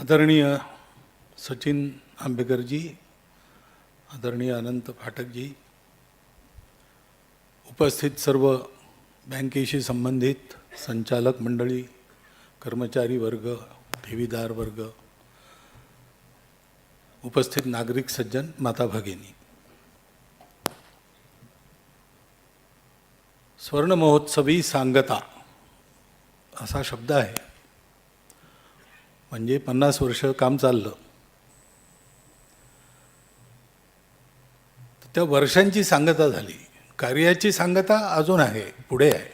आदरणीय सचिन आंबेकरजी, आदरणीय अनंत फाटकजी, उपस्थित सर्व बँकेशी संबंधित संचालक मंडळी, कर्मचारी वर्ग, ठेवीदार वर्ग, उपस्थित नागरिक सज्जन, माता भगिनी, स्वर्ण महोत्सवी सांगता असा शब्द आहे. म्हणजे 50 वर्ष काम चाललं. त्या वर्षांची सांगता झाली, कार्याची सांगता अजून आहे, पुढे आहे.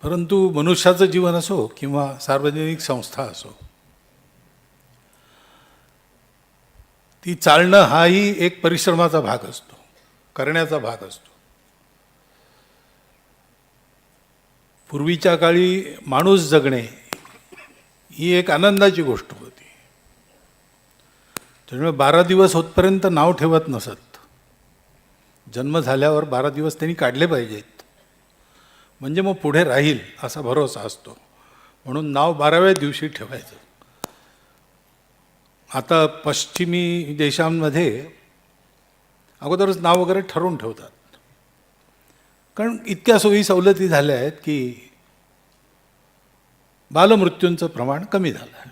परंतु मनुष्याचं जीवन असो किंवा सार्वजनिक संस्था असो, ती चालणं हाही एक परिश्रमाचा भाग असतो, करण्याचा भाग असतो. पूर्वीच्या काळी माणूस जगणे ही एक आनंदाची गोष्ट होती. त्यामुळे 12 दिवस होतपर्यंत नाव ठेवत नसत. जन्म झाल्यावर 12 दिवस त्यांनी काढले पाहिजेत, म्हणजे मग पुढे राहील असा भरोसा असतो. म्हणून नाव 12व्या दिवशी ठेवायचं. आता पश्चिमी देशांमध्ये अगोदरच नाव वगैरे ठरवून ठेवतात, कारण इतक्या सोयी सवलती झाल्या आहेत की बालमृत्यूंचं प्रमाण कमी झालं आहे.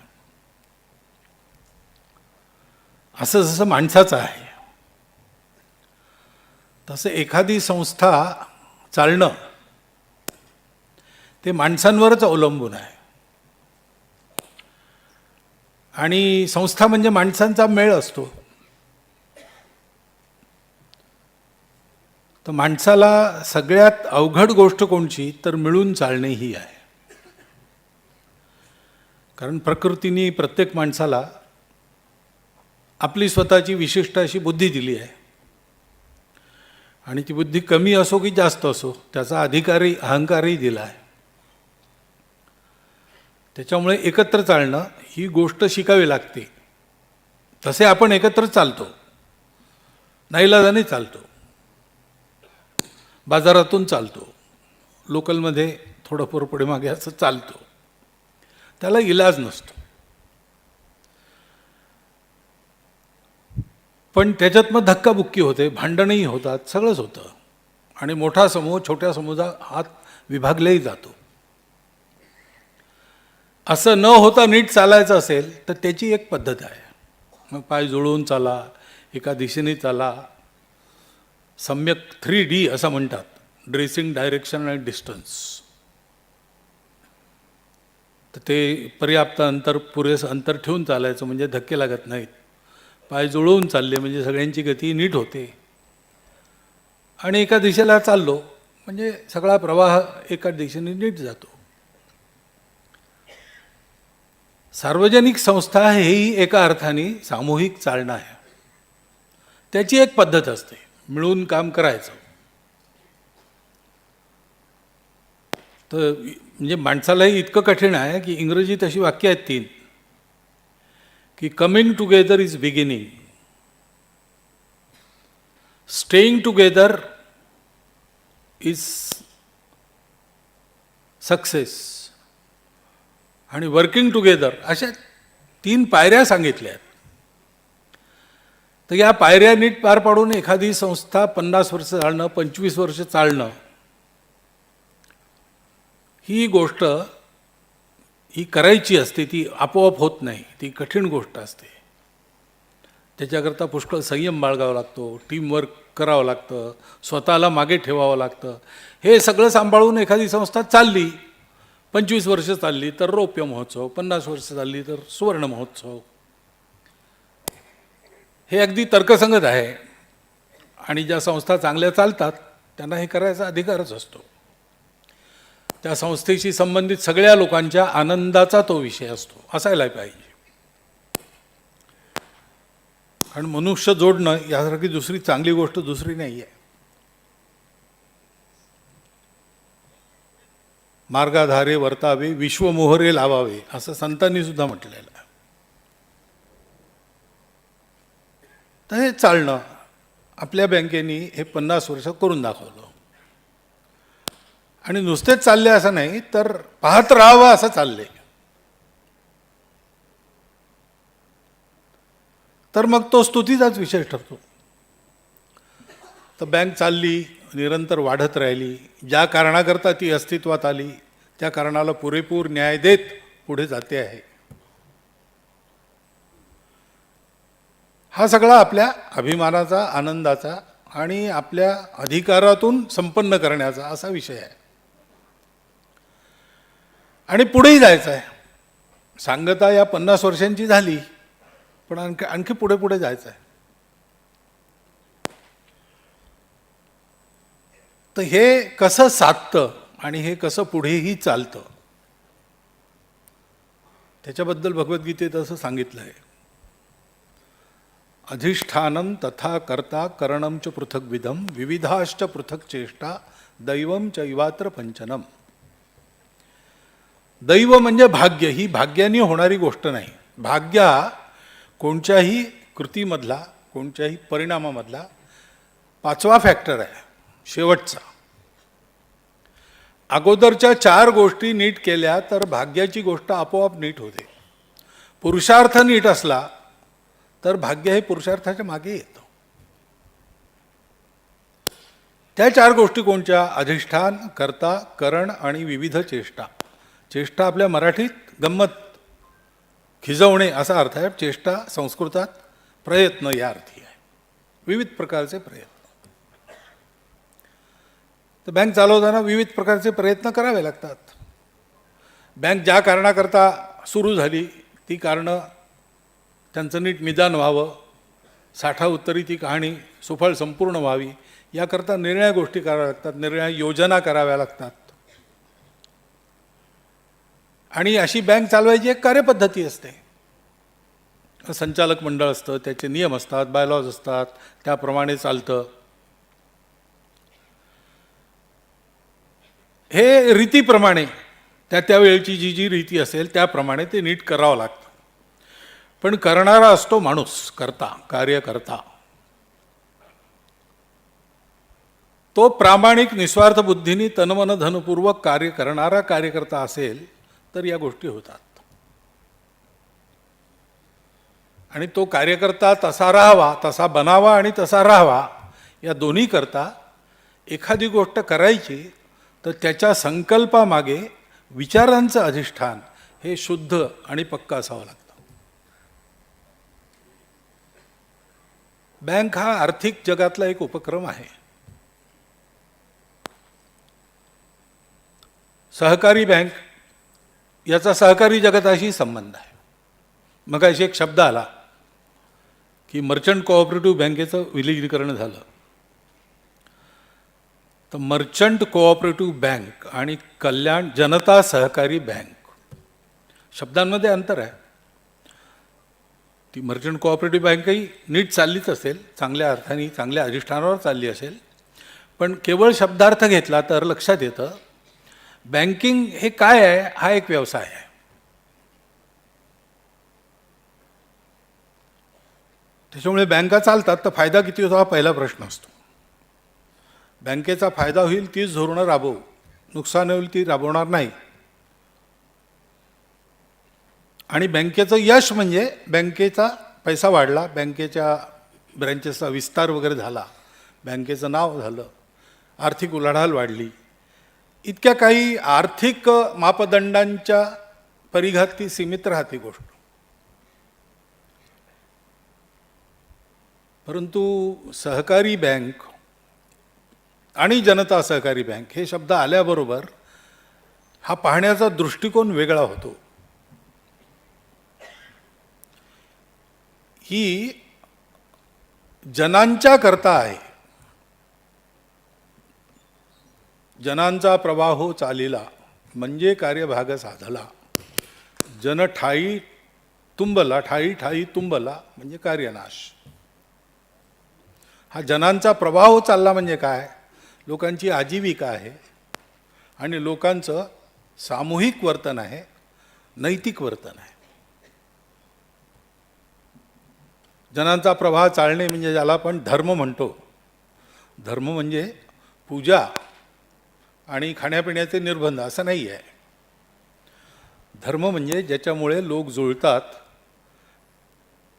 असं जसं माणसाचं आहे तसं एखादी संस्था चालणं ते माणसांवरच अवलंबून आहे. आणि संस्था म्हणजे माणसांचा मेळ असतो. तर माणसाला सगळ्यात अवघड गोष्ट कोणची, तर मिळून चालणे ही आहे. कारण प्रकृतीने प्रत्येक माणसाला आपली स्वतःची विशिष्ट अशी बुद्धी दिली आहे. आणि ती बुद्धी कमी असो की जास्त असो, त्याचा अधिकारी अहंकारही दिला आहे. त्याच्यामुळे एकत्र चालणं ही गोष्ट शिकावी लागते. तसे आपण एकत्र चालतो, नाईलाजाने चालतो, बाजारातून चालतो, लोकलमध्ये थोडं पुढे मागे असं चालतो. त्याला इलाज नसतो. पण त्याच्यात मग धक्काबुक्की होते, भांडणही होतात, सगळंच होतं. आणि मोठा समूह छोट्या समूहात हात विभागलेही जातो. असं न होता नीट चालायचं असेल तर त्याची एक पद्धत आहे. मग पाय जुळवून चाला, एका दिशेने चाला, सम्यक 3D असं म्हणतात, ड्रेसिंग, डायरेक्शन आणि डिस्टन्स. तर ते पर्याप्त अंतर, पुरेसं अंतर ठेवून चालायचं, म्हणजे धक्के लागत नाहीत. पाय जुळवून चालले म्हणजे सगळ्यांची गती नीट होते. आणि एका दिशेला चाललो म्हणजे सगळा प्रवाह एका दिशेने नीट जातो. सार्वजनिक संस्था हेही एका अर्थाने सामूहिक चालणं आहे. त्याची एक पद्धत असते, मिळून काम करायचं. तर म्हणजे माणसालाही इतकं कठीण आहे की इंग्रजीत अशी वाक्य आहेत 3 की coming together is beginning, staying together is success आणि वर्किंग टुगेदर, अशा 3 पायऱ्या सांगितल्या आहेत. तर या पायऱ्या नीट पार पाडून एखादी संस्था 50 वर्ष चालणं, 25 वर्ष चालणं, ही गोष्ट ही करायची असते. ती आपोआप होत नाही, ती कठीण गोष्ट असते. त्याच्याकरता पुष्कळ संयम बाळगावा लागतो, टीमवर्क करावं लागतं, स्वतःला मागे ठेवावं लागतं. हे सगळं सांभाळून एखादी संस्था चालली, 25 वर्ष चालली तर रौप्य महोत्सव, 50 वर्ष चालली तर सुवर्ण महोत्सव. हे अगदी तर्कसंगत आहे. आणि ज्या संस्था चांगल्या चालतात त्यांना हे करायचा अधिकारच असतो. त्या संस्थेशी संबंधित सगळ्या लोकांच्या आनंदाचा तो विषय असतो, असायला पाहिजे. कारण मनुष्य जोडणं यासारखी दुसरी चांगली गोष्ट दुसरी नाही आहे. मार्गाधारे वर्तावे, विश्वमोहरे लावावे, असं संतांनी सुद्धा म्हटलेलं आहे. तर हे चालणं आपल्या बँकेने हे 50 वर्ष करून दाखवलं. आणि नुसतेच चालले असं नाही, तर पाहत राहावं असं चालले. तर मग तो स्तुतीचाच विषय ठरतो. तर बँक चालली, निरंतर वाढत राहिली, ज्या कारणाकरता ती अस्तित्वात आली त्या कारणाला पुरेपूर न्याय देत पुढे जाते आहे. हा सगळा आपल्या अभिमानाचा, आनंदाचा आणि आपल्या अधिकारातून संपन्न करण्याचा असा विषय आहे. आणि पुढेही जायचं आहे. सांगता या 50 वर्षांची झाली, पण आणखी पुढे पुढे जायचं आहे. तर हे कसं साधतं आणि हे कसं पुढेही चालतं त्याच्याबद्दल भगवद्गीतेत असं सांगितलं आहे. अधिष्ठानं तथा कर्ता करणं च पृथग्विधम विविधाश्च पृथक चेष्टा दैवम चैवात्र पंचनम. दैव म्हणजे भाग्य. ही भाग्याने होणारी गोष्ट नाही. भाग्य हा कोणत्याही कृतीमधला, कोणत्याही परिणामामधला 5वा फॅक्टर आहे, शेवटचा. अगोदरच्या 4 गोष्टी नीट केल्या तर भाग्याची गोष्ट आपोआप नीट होते. पुरुषार्थ नीट असला तर भाग्य हे पुरुषार्थाच्या मागे येतं. त्या 4 गोष्टी कोणत्या? अधिष्ठान, कर्ता, करण आणि विविध चेष्टा. चेष्टा आपल्या मराठीत गंमत, खिजवणे असा अर्थ आहे. चेष्टा संस्कृतात प्रयत्न या अर्थी आहे, विविध प्रकारचे प्रयत्न. तर बँक चालवताना विविध प्रकारचे प्रयत्न करावे लागतात. बँक ज्या कारणाकरता सुरू झाली ती कारणं त्यांचं नीट निदान व्हावं, साठा उत्तरी ती कहाणी सुफळ संपूर्ण व्हावी याकरता निर्णय गोष्टी कराव्या लागतात, निर्णय योजना कराव्या लागतात. आणि अशी बँक चालवायची एक कार्यपद्धती असते. संचालक मंडळ असतं, त्याचे नियम असतात, बायलॉज असतात, त्याप्रमाणे चालतं. हे रीतीप्रमाणे त्यावेळेची जी रीती असेल त्याप्रमाणे ते नीट करावं लागतं. पण करणारा असतो माणूस, करता, कार्यकर्ता. तो प्रामाणिक निस्वार्थ बुद्धीने तनमन धनपूर्वक कार्य करणारा कार्यकर्ता असेल तर या गोष्टी होतात. आणि तो कार्यकर्ता तसा राहावा, तसा बनावा आणि तसा राहावा या दोन्ही करता एखादी गोष्ट करायची तर त्याच्या संकल्पामागे विचारांचं अधिष्ठान हे शुद्ध आणि पक्का असावं लागतं. बँक हा आर्थिक जगातला एक उपक्रम आहे. सहकारी बँक याचा सहकारी जगताशी संबंध आहे. मग अशी एक शब्द आला की मर्चंट कोऑपरेटिव्ह बँकेचं विलीनीकरण झालं. तर मर्चंट कोऑपरेटिव्ह बँक आणि कल्याण जनता सहकारी बँक शब्दांमध्ये अंतर आहे. ती मर्चंट कोऑपरेटिव्ह बँकही नीट चाललीच असेल, चांगल्या अर्थाने चांगल्या अधिष्ठानावर चालली असेल, पण केवळ शब्दार्थ घेतला तर लक्षात येतं बँकिंग हे काय आहे. हा एक व्यवसाय आहे. त्याच्यामुळे बँका चालतात तर फायदा किती होतो हा पहिला प्रश्न असतो. बँकेचा फायदा होईल तीच धोरणं राबवू, नुकसान होईल ती राबवणार नाही. आणि बँकेचं यश म्हणजे बँकेचा पैसा वाढला, बँकेच्या ब्रँचेसचा विस्तार वगैरे झाला, बँकेचं नाव झालं, आर्थिक उलाढाल वाढली. इतक्या काही आर्थिक मापदंडांच्या परिघात ती सीमित राहते गोष्ट. परंतु सहकारी बँक आणि जनता सहकारी बँक हे शब्द आल्याबरोबर हा पाहण्याचा दृष्टिकोन वेगळा होतो. ही जनांच्या करता आहे. जनांचा प्रवाह चालिला म्हणजे कार्यभाग साधला. जन ठाई तुंबला, ठाई ठाई तुंबला म्हणजे कार्यनाश. हा जनांचा प्रवाह चालला म्हणजे काय? लोकांची आजीविका आहे आणि लोकांचं सामूहिक वर्तन आहे, नैतिक वर्तन आहे. जनांचा प्रवाह चालणे म्हणजे ज्याला आपण धर्म म्हणतो. धर्म म्हणजे पूजा, आणि खाण्यापिण्याचे निर्बंध असं नाही आहे. धर्म म्हणजे ज्याच्यामुळे लोक जुळतात,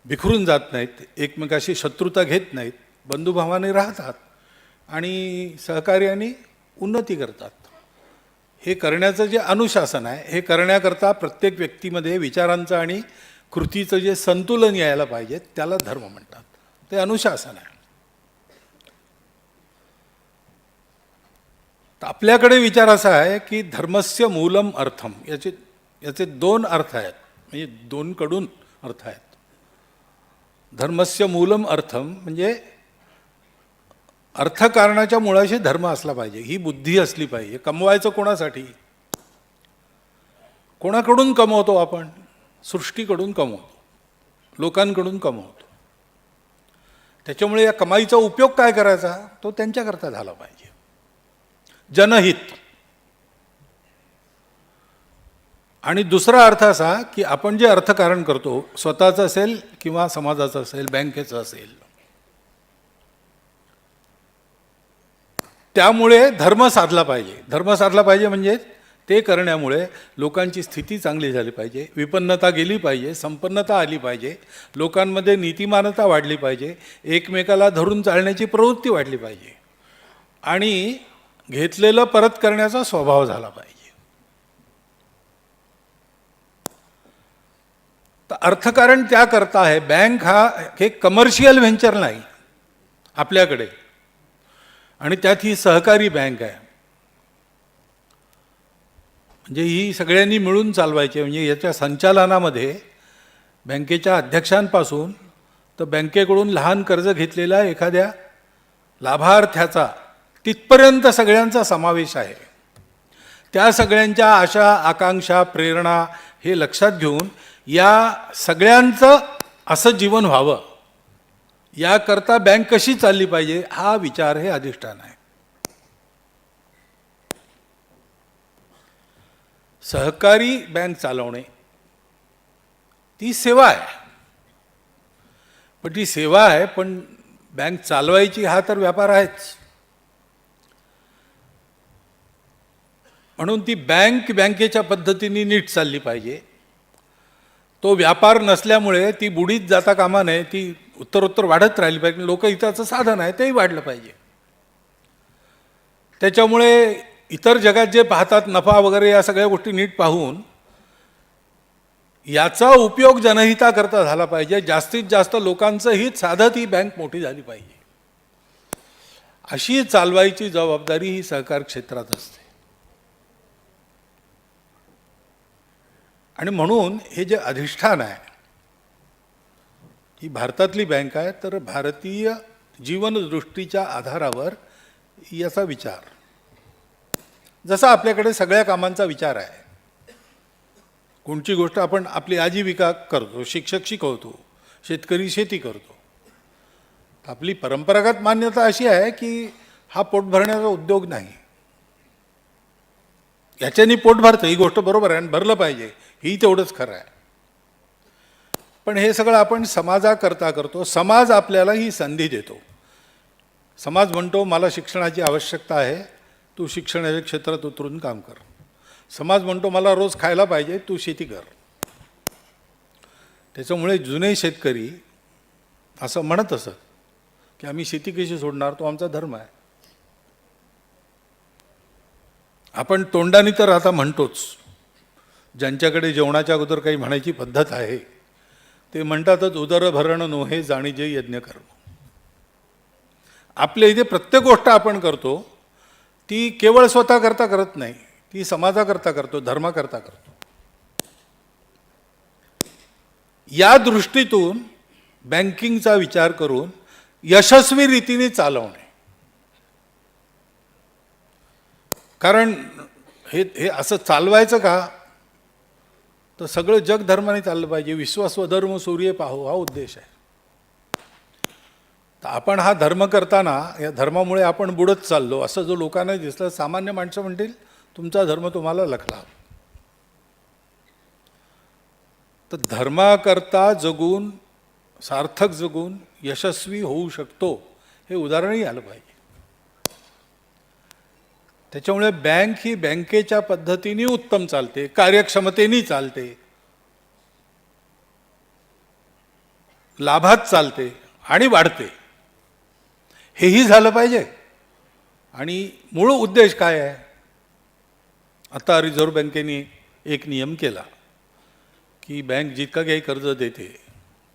बिखरून जात नाहीत, एकमेकाशी शत्रुता घेत नाहीत, बंधुभावाने राहतात आणि सहकार्याने उन्नती करतात. हे करण्याचं जे अनुशासन आहे, हे करण्याकरता प्रत्येक व्यक्तीमध्ये विचारांचं आणि कृतीचं जे संतुलन यायला पाहिजे त्याला धर्म म्हणतात. ते अनुशासन आहे. तर आपल्याकडे विचार असा आहे की धर्मस्य मूलम अर्थम, याचे दोन अर्थ आहेत, म्हणजे दोनकडून अर्थ आहेत. धर्मस्य मूलम अर्थम म्हणजे अर्थकारणाच्या मुळाशी धर्म असला पाहिजे, ही बुद्धी असली पाहिजे. कमवायचं कोणासाठी? कोणाकडून कमवतो आपण? सृष्टीकडून कमवतो, लोकांकडून कमवतो. त्याच्यामुळे या कमाईचा उपयोग काय करायचा? तो त्यांच्याकरता झाला पाहिजे, जनहित. आणि दुसरा अर्थ असा की आपण जे अर्थकारण करतो, स्वतःचं असेल किंवा समाजाचं असेल, बँकेचं असेल, त्यामुळे धर्म साधला पाहिजे. धर्म साधला पाहिजे म्हणजे ते करण्यामुळे लोकांची स्थिती चांगली झाली पाहिजे, विपन्नता गेली पाहिजे, संपन्नता आली पाहिजे, लोकांमध्ये नीतिमानता वाढली पाहिजे, एकमेकाला धरून चालण्याची प्रवृत्ती वाढली पाहिजे आणि घेतलेलं परत करण्याचा स्वभाव झाला पाहिजे. तर अर्थकारण त्याकरता आहे. बँक हे कमर्शियल व्हेंचर नाही आपल्याकडे, आणि त्यात ही सहकारी बँक आहे. म्हणजे ही सगळ्यांनी मिळून चालवायची. म्हणजे याच्या संचालनामध्ये बँकेच्या अध्यक्षांपासून तर बँकेकडून लहान कर्ज घेतलेल्या एखाद्या लाभार्थ्याचा तिथपर्यंत सगळ्यांचा समावेश आहे. त्या सगळ्यांच्या आशा, आकांक्षा, प्रेरणा हे लक्षात घेऊन या सगळ्यांचं असं जीवन व्हावं याकरता बँक कशी चालली पाहिजे हा विचार, हे अधिष्ठान आहे. सहकारी बँक चालवणे ती सेवा आहे. पण ती सेवा आहे, पण बँक चालवायची हा तर व्यापार आहेच. म्हणून ती बँकेच्या पद्धतीने नीट चालली पाहिजे. तो व्यापार नसल्यामुळे ती बुडीत जाता कामा नये, ती उत्तरोत्तर वाढत राहिली पाहिजे. लोकहिताचं साधन आहे तेही वाढलं पाहिजे. त्याच्यामुळे इतर जगात जे पाहतात नफा वगैरे या सगळ्या गोष्टी नीट पाहून याचा उपयोग जनहिताकरता झाला पाहिजे. जास्तीत जास्त लोकांचं हित साधत ही बँक मोठी झाली पाहिजे. अशी चालवायची जबाबदारी ही सहकार क्षेत्रात असते. आणि म्हणून हे जे अधिष्ठान आहे, ही भारतातली बँक आहे, तर भारतीय जीवनदृष्टीच्या आधारावर याचा विचार, जसा आपल्याकडे सगळ्या कामांचा विचार आहे. कोणची गोष्ट आपण आपली आजीविका करतो, शिक्षक शिकवतो, शेतकरी शेती करतो. आपली परंपरागत मान्यता अशी आहे की हा पोट भरण्याचा उद्योग नाही. याच्यानी पोट भरतं ही गोष्ट बरोबर आहे आणि भरलं पाहिजे, ही तेवढंच खरं आहे. पण हे सगळं आपण समाजाकरता करतो. समाज आपल्याला ही संधी देतो. समाज म्हणतो मला शिक्षणाची आवश्यकता आहे, तू शिक्षणाच्या क्षेत्रात उतरून काम कर. समाज म्हणतो मला रोज खायला पाहिजे, तू शेती कर. त्याच्यामुळे जुने शेतकरी असं म्हणत असत की आम्ही शेती कशी सोडणार, तो आमचा धर्म आहे. आपण तोंडाने तर आता म्हणतोच. ज्यांच्याकडे जेवणाच्या अगोदर काही म्हणायची पद्धत आहे ते म्हणतातच उदर भरण नोहे जाणीजे यज्ञ कर्म. आपल्या इथे प्रत्येक गोष्ट आपण करतो ती केवळ स्वतः करता करत नाही, ती समाजाकरता करतो, धर्माकरता करतो. या दृष्टीतून बँकिंगचा विचार करून यशस्वी रीतीने चालवणे. कारण हे असं चालवायचं का, तर सगळं जग धर्माने चाललं पाहिजे. विश्वस्वधर्म सूर्य पाहो हा उद्देश आहे. तर आपण हा धर्म करताना या धर्मामुळे आपण बुडत चाललो असं जो लोकांना दिसलं, सामान्य माणसं म्हणतील तुमचा धर्म तुम्हाला लखला. तर धर्माकरता जगून, सार्थक जगून यशस्वी होऊ शकतो हे उदाहरणही आलं पाहिजे. त्याच्यामुळे बँक ही बँकेच्या पद्धतीने उत्तम चालते, कार्यक्षमतेने चालते, लाभात चालते आणि वाढते. हेही झालं पाहिजे. आणि मूळ उद्देश काय आहे? आता रिझर्व्ह बँकेने एक नियम केला की बँक जितका काही कर्ज देते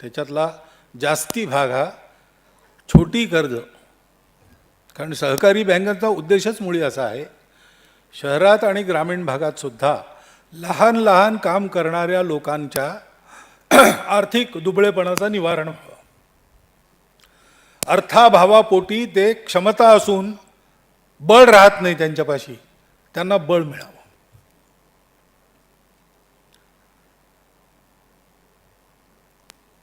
त्याच्यातला जास्ती भाग हा छोटी कर्ज, कारण सहकारी बँकांचा उद्देशच मुळी असा आहे, शहरात आणि ग्रामीण भागात सुद्धा लहान लहान काम करणाऱ्या लोकांच्या आर्थिक दुबळेपणाचं निवारण व्हावं. अर्थाभावापोटी ते क्षमता असून बळ राहत नाही त्यांच्यापाशी, त्यांना बळ मिळावं.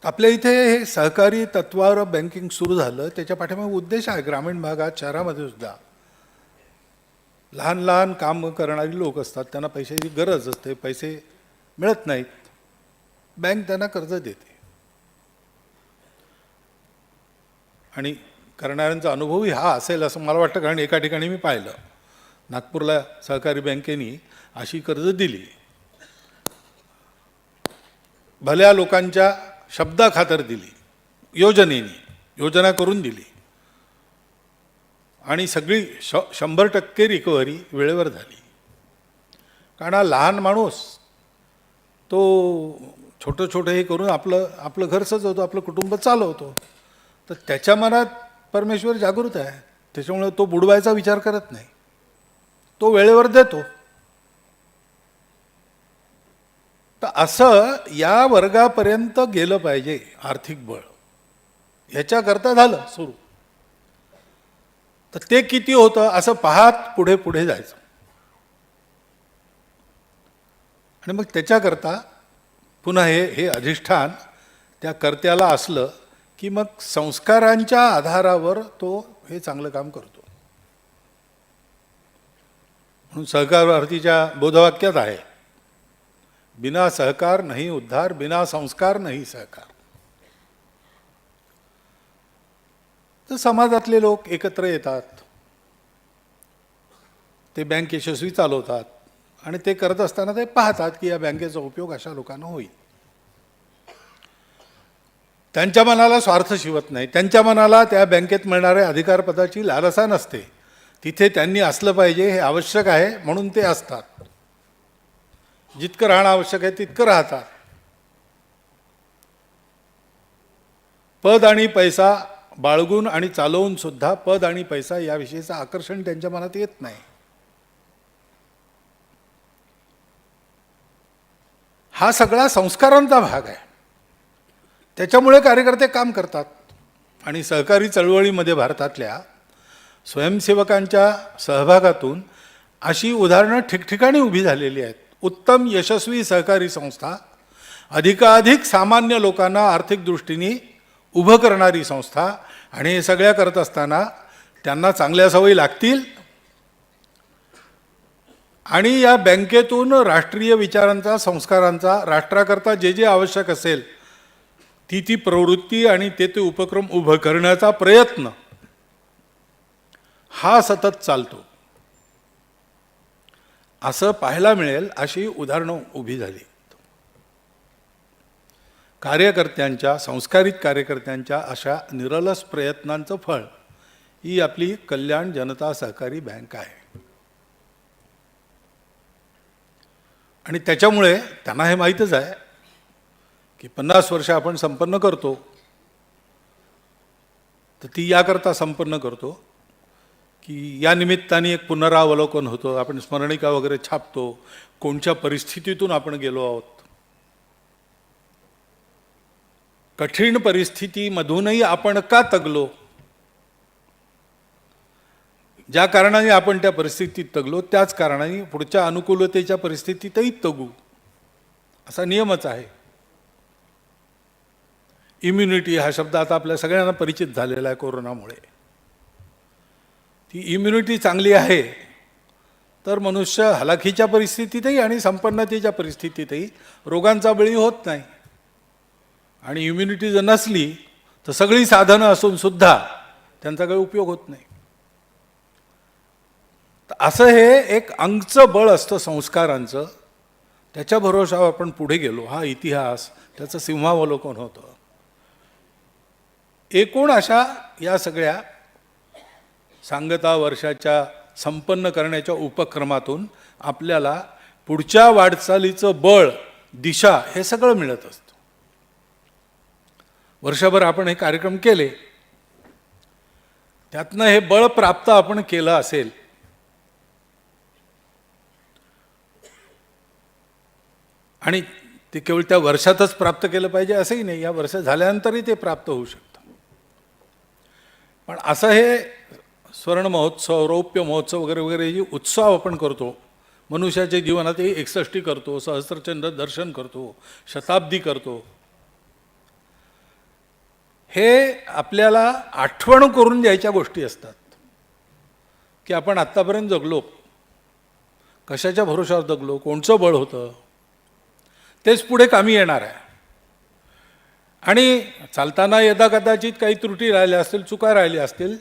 आपल्या इथे हे सहकारी तत्वावर बँकिंग सुरू झालं, त्याच्या पाठीमागे उद्देश आहे. ग्रामीण भागात, शहरामध्ये सुद्धा लहान लहान काम करणारी लोक असतात, त्यांना पैशाची गरज असते, पैसे मिळत नाहीत, बँक त्यांना कर्ज देते. आणि करणाऱ्यांचा अनुभवही हा असेल असं मला वाटतं, कारण एका ठिकाणी मी पाहिलं, नागपूरला सहकारी बँकेने अशी कर्ज दिली, भल्या लोकांच्या शब्दाखातर दिली, योजना करून दिली, आणि सगळी 100% रिकव्हरी वेळेवर झाली. कारण हा लहान माणूस तो छोटं हे करून आपलं घर सजवतो, आपलं कुटुंब चालवतो, तर त्याच्या मनात परमेश्वर जागृत आहे, त्याच्यामुळे तो बुडवायचा विचार करत नाही, तो वेळेवर देतो. तर असं या वर्गापर्यंत गेलं पाहिजे आर्थिक बळ. ह्याच्याकरता झालं सुरू. तर ते किती होतं असं पाहत पुढे पुढे जायचं. आणि मग त्याच्याकरता पुन्हा हे अधिष्ठान त्या कर्त्याला असलं की मग संस्कारांच्या आधारावर तो हे चांगलं काम करतो. म्हणून सहकार भारतीच्या बोधवाक्यात आहे, बिना सहकार नहीं उद्धार, बिना संस्कार नहीं सहकार. तर समाजातले लोक एकत्र येतात, ते बँक यशस्वी चालवतात, आणि ते करत असताना ते पाहतात की या बँकेचा उपयोग अशा लोकांना होईल. त्यांच्या मनाला स्वार्थ शिवत नाही, त्यांच्या मनाला त्या बँकेत मिळणाऱ्या अधिकारपदाची लालसा नसते. तिथे त्यांनी असलं पाहिजे हे आवश्यक आहे म्हणून ते असतात. जितकं राहणं आवश्यक आहे तितकं राहतात. पद आणि पैसा बाळगून आणि चालवून सुद्धा पद आणि पैसा याविषयीचं आकर्षण त्यांच्या मनात येत नाही. हा सगळा संस्कारांचा भाग आहे. त्याच्यामुळे कार्यकर्ते काम करतात. आणि सहकारी चळवळीमध्ये भारतातल्या स्वयंसेवकांच्या सहभागातून अशी उदाहरणं ठिकठिकाणी उभी झालेली आहेत. उत्तम यशस्वी सहकारी संस्था, अधिकाधिक सामान्य लोकांना आर्थिक दृष्टीने उभं करणारी संस्था. आणि हे सगळ्या करत असताना त्यांना चांगल्या सवयी लागतील, आणि या बँकेतून राष्ट्रीय विचारांचा, संस्कारांचा, राष्ट्राकरता जे जे आवश्यक असेल ती प्रवृत्ती आणि ते उपक्रम उभं करण्याचा प्रयत्न हा सतत चालतो. असं पाहायला मिळेल अशी उदाहरणं उभी झाली. कार्यकर्त्यांच्या, संस्कारित कार्यकर्त्यांच्या अशा निरलस प्रयत्नांचं फळ ही आपली कल्याण जनता सहकारी बँक आहे. आणि त्याच्यामुळे त्यांना हे माहीतच आहे की 50 वर्ष आपण संपन्न करतो, तर ती याकरता संपन्न करतो की या निमित्ताने एक पुनरावलोकन होतं, आपण स्मरणिका वगैरे छापतो, कोणत्या परिस्थितीतून आपण गेलो आहोत. कठीण परिस्थितीमधूनही आपण का तगलो, ज्या कारणाने आपण त्या परिस्थितीत तगलो त्याच कारणाने पुढच्या अनुकूलतेच्या परिस्थितीतही तगू, असा नियमच आहे. इम्युनिटी हा शब्द आता आपल्या सगळ्यांना परिचित झालेला आहे कोरोनामुळे. ती इम्युनिटी चांगली आहे तर मनुष्य हलाखीच्या परिस्थितीतही आणि संपन्नतेच्या परिस्थितीतही रोगांचा बळी होत नाही. आणि इम्युनिटी जर नसली तर सगळी साधनं असून सुद्धा त्यांचा काही उपयोग होत नाही. तर असं हे एक अंगचं बळ असतं संस्कारांचं, त्याच्या भरोशावर आपण पुढे गेलो. हा इतिहास त्याचं सिंहावलोकन होतं. एकूण अशा या सगळ्या सांगता वर्षाच्या संपन्न करण्याच्या उपक्रमातून आपल्याला पुढच्या वाटचालीचं बळ, दिशा हे सगळं मिळत असतं. वर्षभर आपण हे कार्यक्रम केले, त्यातनं हे बळ प्राप्त आपण केलं असेल, आणि ते केवळ त्या वर्षातच प्राप्त केलं पाहिजे असंही नाही, या वर्ष झाल्यानंतरही ते प्राप्त होऊ शकतं. पण असं हे स्वर्ण महोत्सव, रौप्य महोत्सव वगैरे वगैरे जे उत्सव आपण करतो, मनुष्याच्या जीवनात 61 करतो, सहस्त्रचंद्र दर्शन करतो, शताब्दी करतो, हे आपल्याला आठवण करून द्यायच्या गोष्टी असतात की आपण आत्तापर्यंत जगलो, कशाच्या भरोशावर जगलो, कोणचं बळ होतं, तेच पुढे कामी येणार आहे. आणि चालताना यदा कदाचित काही त्रुटी राहिल्या असतील, चुका राहिल्या असतील,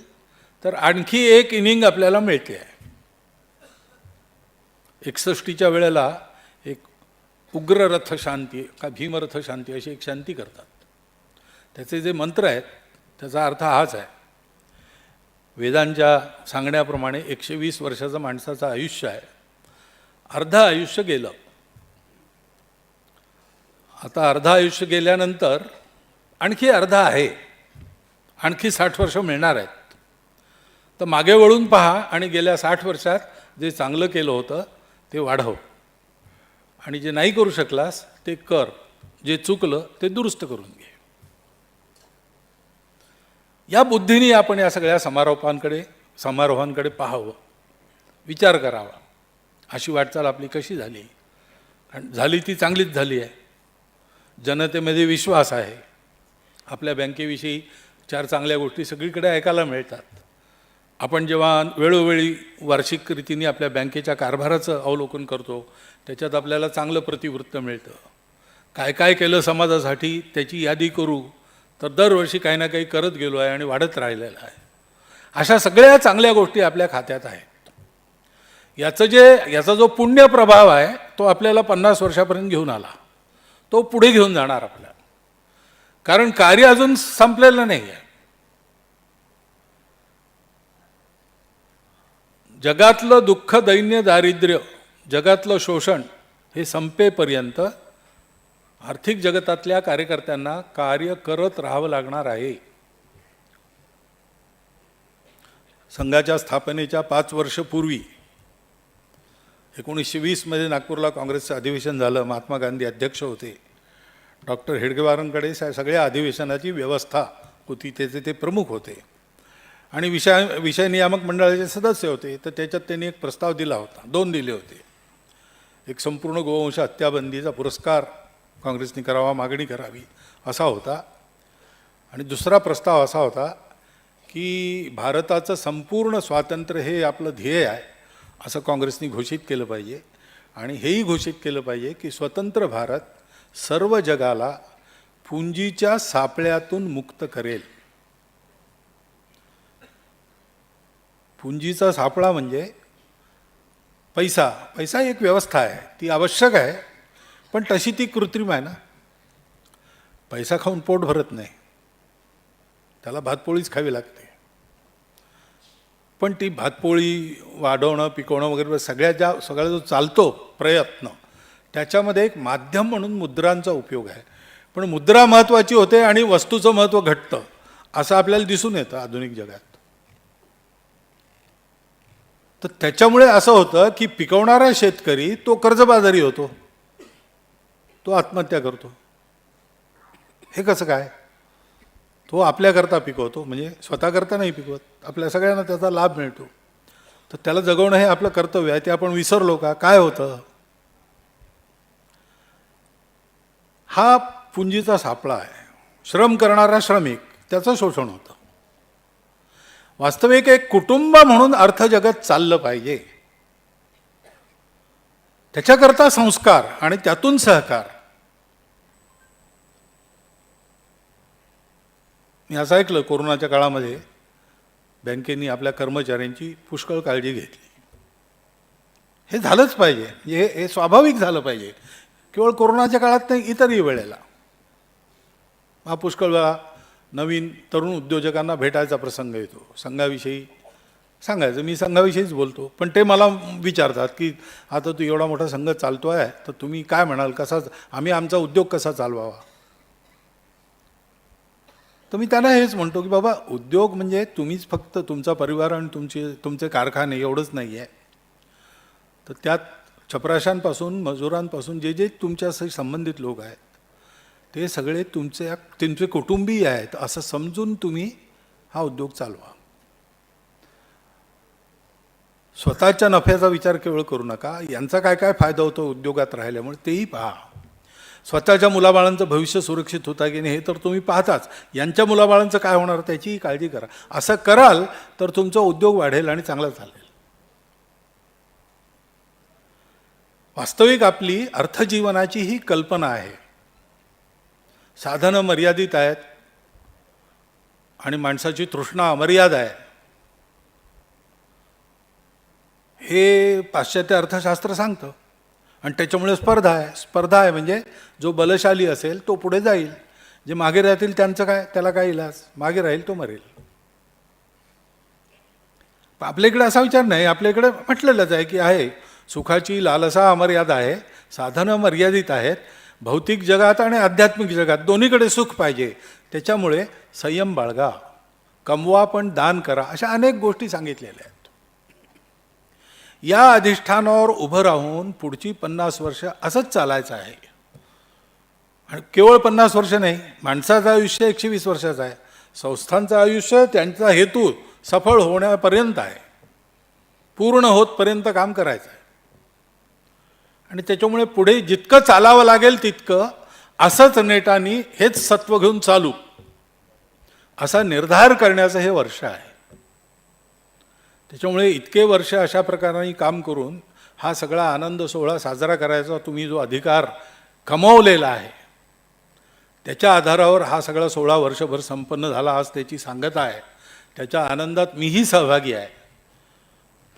तर आणखी एक इनिंग आपल्याला मिळते आहे. 61च्या वेळेला एक उग्र रथ शांती का भीमरथ शांती अशी एक शांती करतात. त्याचे जे मंत्र आहेत त्याचा अर्थ हाच आहे. वेदांच्या सांगण्याप्रमाणे 120 वर्षाचं माणसाचं आयुष्य आहे, अर्ध आयुष्य गेलं. आता अर्ध आयुष्य गेल्यानंतर आणखी अर्धा आहे, आणखी 60 वर्ष मिळणार आहेत. तर मागे वळून पहा आणि गेल्या 60 वर्षात जे चांगलं केलं होतं ते वाढव, आणि जे नाही करू शकलास ते कर, जे चुकलं ते दुरुस्त करून घे. या बुद्धीने आपण या सगळ्या समारोहांकडे पाहावं, विचार करावा, अशी वाटचाल आपली कशी झाली. कारण झाली ती चांगलीच झाली आहे. जनतेमध्ये विश्वास आहे. आपल्या बँकेविषयी 4 चांगल्या गोष्टी सगळीकडे ऐकायला मिळतात. आपण जेव्हा वेळोवेळी वार्षिक रीतीने आपल्या बँकेच्या कारभाराचं अवलोकन करतो, त्याच्यात आपल्याला चांगलं प्रतिवृत्त मिळतं. काय काय केलं समाजासाठी त्याची यादी करू तर दरवर्षी काही ना काही करत गेलो आहे आणि वाढत राहिलेलं आहे. अशा सगळ्या चांगल्या गोष्टी आपल्या खात्यात आहेत. याचा जो पुण्य प्रभाव आहे तो आपल्याला 50 वर्षापर्यंत घेऊन आला, तो पुढे घेऊन जाणार आपल्याला. कारण कार्य अजून संपलेलं नाही आहे. जगातलं दुःख, दैन्य, दारिद्र्य, जगातलं शोषण हे संपेपर्यंत आर्थिक जगतातल्या कार्यकर्त्यांना कार्य करत राहावं लागणार आहे. संघाच्या स्थापनेच्या 5 वर्षपूर्वी 1920 मध्ये नागपूरला काँग्रेसचं अधिवेशन झालं. महात्मा गांधी अध्यक्ष होते. डॉक्टर हेडगेवारांकडे सगळ्या अधिवेशनाची व्यवस्था होती, ते प्रमुख होते आणि विषय नियामक मंडळाचे सदस्य होते. तर त्याच्यात त्यांनी एक प्रस्ताव दिला होता, 2 दिले होते. एक संपूर्ण गोवंश हत्याबंदीचा पुरस्कार काँग्रेसने करावा, मागणी करावी असा होता. आणि दुसरा प्रस्ताव असा होता की भारताचं संपूर्ण स्वातंत्र्य हे आपलं ध्येय आहे असं काँग्रेसने घोषित केलं पाहिजे. आणि हेही घोषित केलं पाहिजे की स्वतंत्र भारत सर्व जगाला पुंजीच्या सापळ्यातून मुक्त करेल. पुंजीचा सापळा म्हणजे पैसा एक व्यवस्था आहे, ती आवश्यक आहे, पण तशी ती कृत्रिम आहे ना. पैसा खाऊन पोट भरत नाही, त्याला भातपोळीच खावी लागते. पण ती भातपोळी वाढवणं, पिकवणं वगैरे सगळा जो चालतो प्रयत्न, त्याच्यामध्ये एक माध्यम म्हणून मुद्रांचा उपयोग आहे. पण मुद्रा महत्त्वाची होते आणि वस्तूचं महत्त्व घटतं असं आपल्याला दिसून येतं आधुनिक जगात. तर त्याच्यामुळे असं होतं की पिकवणारा शेतकरी तो कर्जबाजारी होतो, तो आत्महत्या करतो. हे कसं काय? तो आपल्याकरता पिकवतो, म्हणजे स्वतःकरता नाही पिकवत, आपल्या सगळ्यांना त्याचा लाभ मिळतो. तर त्याला जगवणं हे आपलं कर्तव्य आहे. ते आपण विसरलो का? काय होतं? हा पुंजीचा सापळा आहे. श्रम करणारा श्रमिक, त्याचं शोषण होतं. वास्तविक एक कुटुंब म्हणून अर्थजगत चाललं पाहिजे. त्याच्याकरता संस्कार आणि त्यातून सहकार. मी असं ऐकलं, कोरोनाच्या काळामध्ये बँकेनी आपल्या कर्मचाऱ्यांची पुष्कळ काळजी घेतली. हे झालंच पाहिजे. हे स्वाभाविक झालं पाहिजे. केवळ कोरोनाच्या काळात नाही, इतरही वेळेला. हा पुष्कळ वेळा नवीन तरुण उद्योजकांना भेटायचा प्रसंग येतो. संघाविषयी सांगायचं, मी संघाविषयीच बोलतो, पण ते मला विचारतात की आता तू एवढा मोठा संघ चालतो आहे, तर तुम्ही काय म्हणाल, कसा आम्ही आमचा उद्योग कसा चालवावा. तर मी त्यांना हेच म्हणतो की बाबा, उद्योग म्हणजे तुम्हीच फक्त तुमचा परिवार आणि तुमचे कारखाने एवढंच नाही आहे. तर त्यात चपराशांपासून मजुरांपासून जे जे तुमच्याशी संबंधित लोक आहेत ते सगळे तुमचे कुटुंबीय आहेत असं समजून तुम्ही हा उद्योग चालवा. स्वतःच्या नफ्याचा विचार केवळ करू नका, यांचा काय काय फायदा होतो उद्योगात राहिल्यामुळे तेही पहा. स्वतःच्या मुलाबाळांचं भविष्य सुरक्षित होता की नाही हे तर तुम्ही पाहताच, यांच्या मुलाबाळांचं काय होणार त्याचीही काळजी करा. असं कराल तर तुमचा उद्योग वाढेल आणि चांगला चालेल. वास्तविक आपली अर्थजीवनाची ही कल्पना आहे. साधनं मर्यादित आहेत आणि माणसाची तृष्णा अमर्याद आहे. हे पाश्चात्य अर्थशास्त्र सांगतं. आणि त्याच्यामुळे स्पर्धा आहे म्हणजे जो बलशाली असेल तो पुढे जाईल, जे मागे राहतील त्यांचं काय, त्याला काय इलाज, मागे राहील तो मरेल. आपल्याकडे असा विचार नाही. आपल्याकडे म्हटलेलंच आहे की आहे सुखाची लालसा अमर्याद आहे, साधनं मर्यादित आहेत, भौतिक जगात आणि आध्यात्मिक जगात दोन्हीकडे सुख पाहिजे, त्याच्यामुळे संयम बाळगा, कमवा पण दान करा, अशा अनेक गोष्टी सांगितलेल्या आहेत. या अधिष्ठानावर उभं राहून पुढची 50 वर्ष असंच चालायचं आहे. आणि केवळ 50 वर्ष नाही, माणसाचं आयुष्य 120 वर्षाचं आहे. संस्थांचं आयुष्य त्यांचा हेतू सफळ होण्यापर्यंत आहे, पूर्ण होतपर्यंत काम करायचं आहे. आणि त्याच्यामुळे पुढे जितकं चालावं लागेल तितकं असंच नेटानी हेच सत्व घेऊन चालू असा निर्धार करण्याचं हे वर्ष आहे. त्याच्यामुळे इतके वर्ष अशा प्रकारे काम करून हा सगळा आनंद सोहळा साजरा करायचा तुम्ही जो अधिकार कमवलेला आहे, त्याच्या आधारावर हा सगळा सोहळा वर्षभर संपन्न झाला. आज त्याची सांगता आहे, त्याच्या आनंदात मीही सहभागी आहे.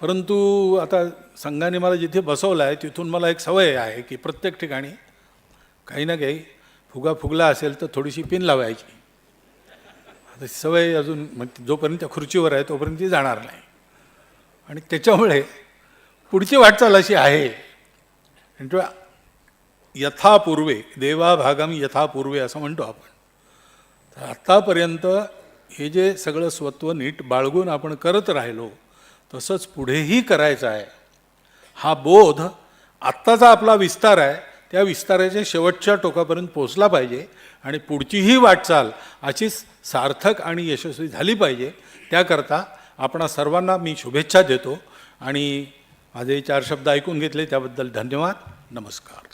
परंतु आता संघाने मला जिथे बसवलं आहे तिथून मला एक सवय आहे की प्रत्येक ठिकाणी काही ना काही फुगा फुगला असेल तर थोडीशी पिन लावायची. आता सवय अजून जोपर्यंत त्या खुर्चीवर आहे तोपर्यंत ती जाणार नाही. आणि त्याच्यामुळे पुढची वाटचाल अशी आहे, यथापूर्वे देवाभागम यथापूर्वे असं म्हणतो आपण. तर आत्तापर्यंत हे जे सगळं स्वत्व नीट बाळगून आपण करत राहिलो तसंच पुढेही करायचं आहे. हा बोध आत्ताचा आपला विस्तार आहे त्या विस्ताराच्या शेवटच्या टोकापर्यंत पोहोचला पाहिजे आणि पुढचीही वाटचाल अशीच सार्थक आणि यशस्वी झाली पाहिजे. त्याकरता आपणा सर्वांना मी शुभेच्छा देतो आणि माझे 4 शब्द ऐकून घेतले त्याबद्दल धन्यवाद. नमस्कार.